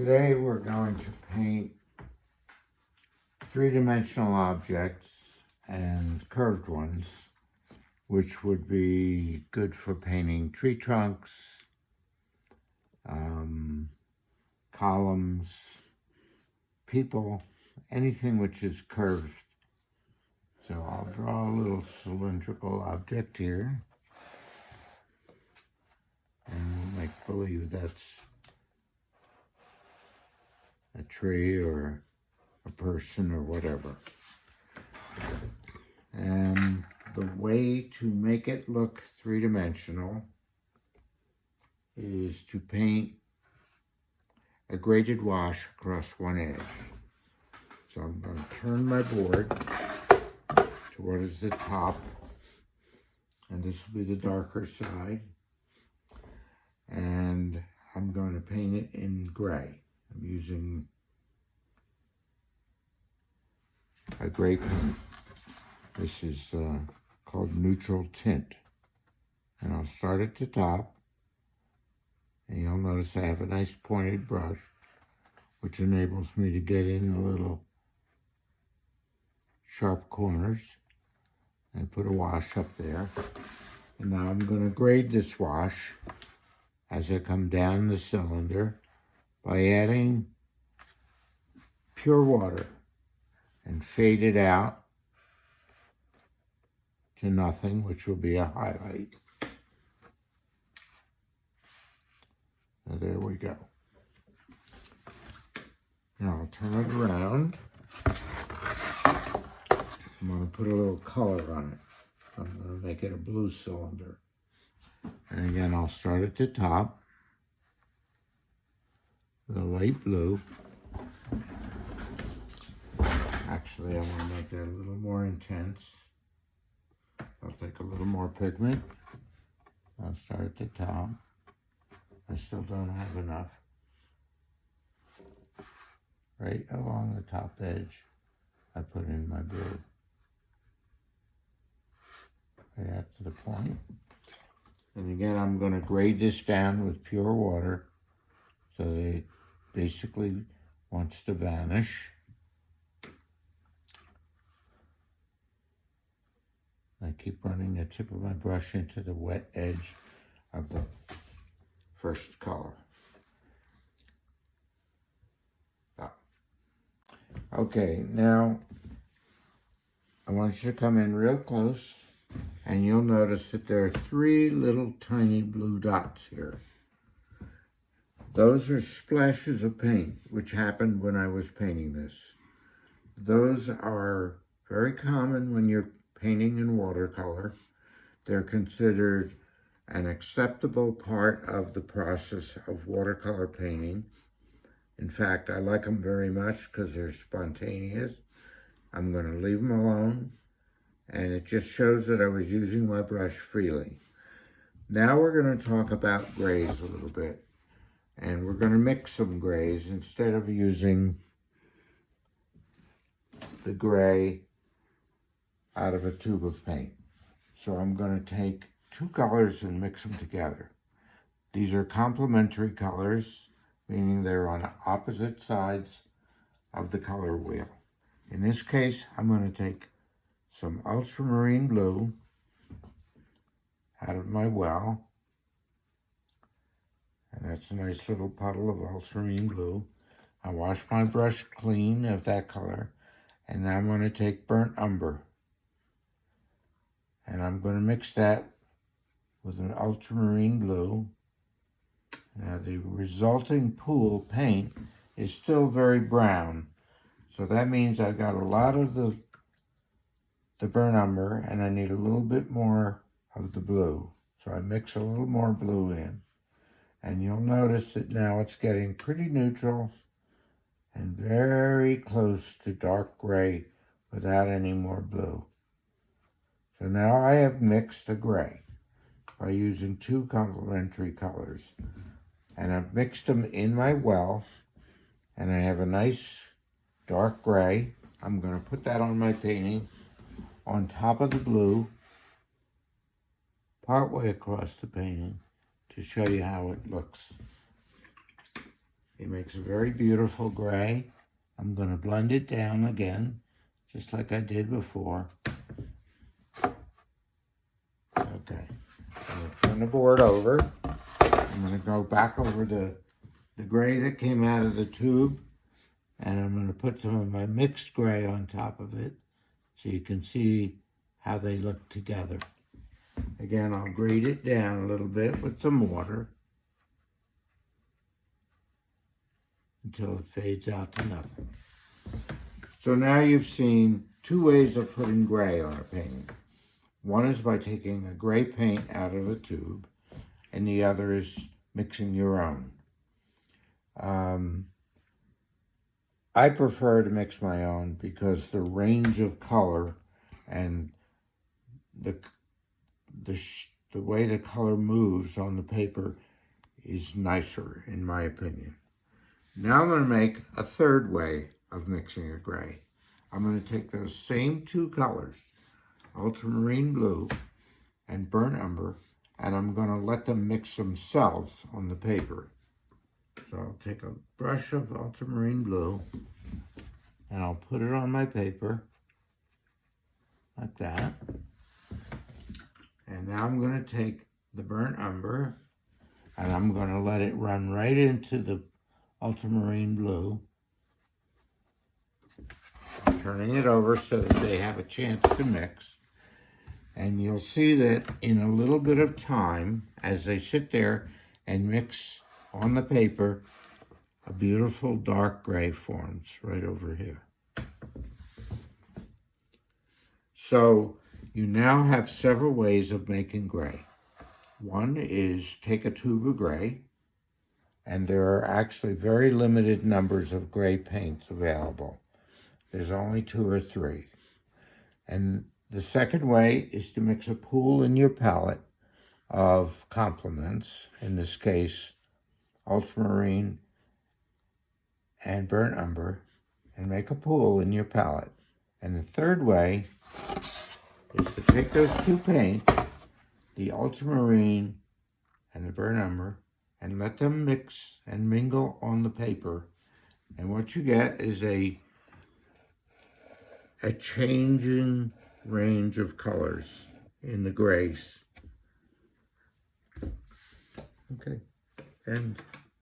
Today we're going to paint three-dimensional objects and curved ones, which would be good for painting tree trunks, columns, people, anything which is curved. So I'll draw a little cylindrical object here, and we'll make believe that's a tree or a person or whatever. And the way to make it look three-dimensional is to paint a graded wash across one edge. So I'm going to turn my board towards the top, and this will be the darker side, and I'm going to paint it in gray. I'm using a gray paint. This is called neutral tint. And I'll start at the top, and you'll notice I have a nice pointed brush, which enables me to get in the little sharp corners and put a wash up there. And now I'm going to grade this wash as I come down the cylinder by adding pure water and fade it out to nothing, which will be a highlight. So there we go. Now I'll turn it around. I'm going to put a little color on it. So I'm going to make it a blue cylinder. And again, I'll start at the top with a light blue. Actually, I want to make that a little more intense. I'll take a little more pigment. I'll start at the top. I still don't have enough. Right along the top edge, I put in my blue. Right out to the point. And again, I'm going to grade this down with pure water so that it basically wants to vanish. I keep running the tip of my brush into the wet edge of the first color. Okay, now I want you to come in real close, and you'll notice that there are three little tiny blue dots here. Those are splashes of paint, which happened when I was painting this. Those are very common when you're painting in watercolor. They're considered an acceptable part of the process of watercolor painting. In fact, I like them very much because they're spontaneous. I'm going to leave them alone, and it just shows that I was using my brush freely. Now we're going to talk about grays a little bit, and we're going to mix some grays instead of using the gray out of a tube of paint. So I'm going to take two colors and mix them together. These are complementary colors, meaning they're on opposite sides of the color wheel. In this case, I'm going to take some ultramarine blue out of my well, and that's a nice little puddle of ultramarine blue. I wash my brush clean of that color, and now I'm going to take burnt umber, and I'm going to mix that with an ultramarine blue. Now the resulting pool paint is still very brown, so that means I've got a lot of the burnt umber, and I need a little bit more of the blue. So I mix a little more blue in, and you'll notice that now it's getting pretty neutral and very close to dark gray without any more blue. So now I have mixed a gray by using two complementary colors. And I've mixed them in my well, and I have a nice dark gray. I'm going to put that on my painting on top of the blue, partway across the painting, to show you how it looks. It makes a very beautiful gray. I'm going to blend it down again, just like I did before. Okay, I'm going to turn the board over. I'm going to go back over the gray that came out of the tube, and I'm going to put some of my mixed gray on top of it so you can see how they look together. Again, I'll grade it down a little bit with some water until it fades out to nothing. So now you've seen two ways of putting gray on a painting. One is by taking a gray paint out of a tube, and the other is mixing your own. I prefer to mix my own because the range of color and the way the color moves on the paper is nicer, in my opinion. Now I'm going to make a third way of mixing a gray. I'm going to take those same two colors, ultramarine blue and burnt umber, and I'm going to let them mix themselves on the paper. So I'll take a brush of ultramarine blue and I'll put it on my paper like that. And now I'm going to take the burnt umber and I'm going to let it run right into the ultramarine blue. I'm turning it over so that they have a chance to mix. And you'll see that in a little bit of time, as they sit there and mix on the paper, a beautiful dark gray forms right over here. So you now have several ways of making gray. One is take a tube of gray, and there are actually very limited numbers of gray paints available. There's only 2 or 3. And the second way is to mix a pool in your palette of complements, in this case, ultramarine and burnt umber, and make a pool in your palette. And the third way is to take those two paints, the ultramarine and the burnt umber, and let them mix and mingle on the paper. And what you get is a changing range of colors in the grays. Okay, and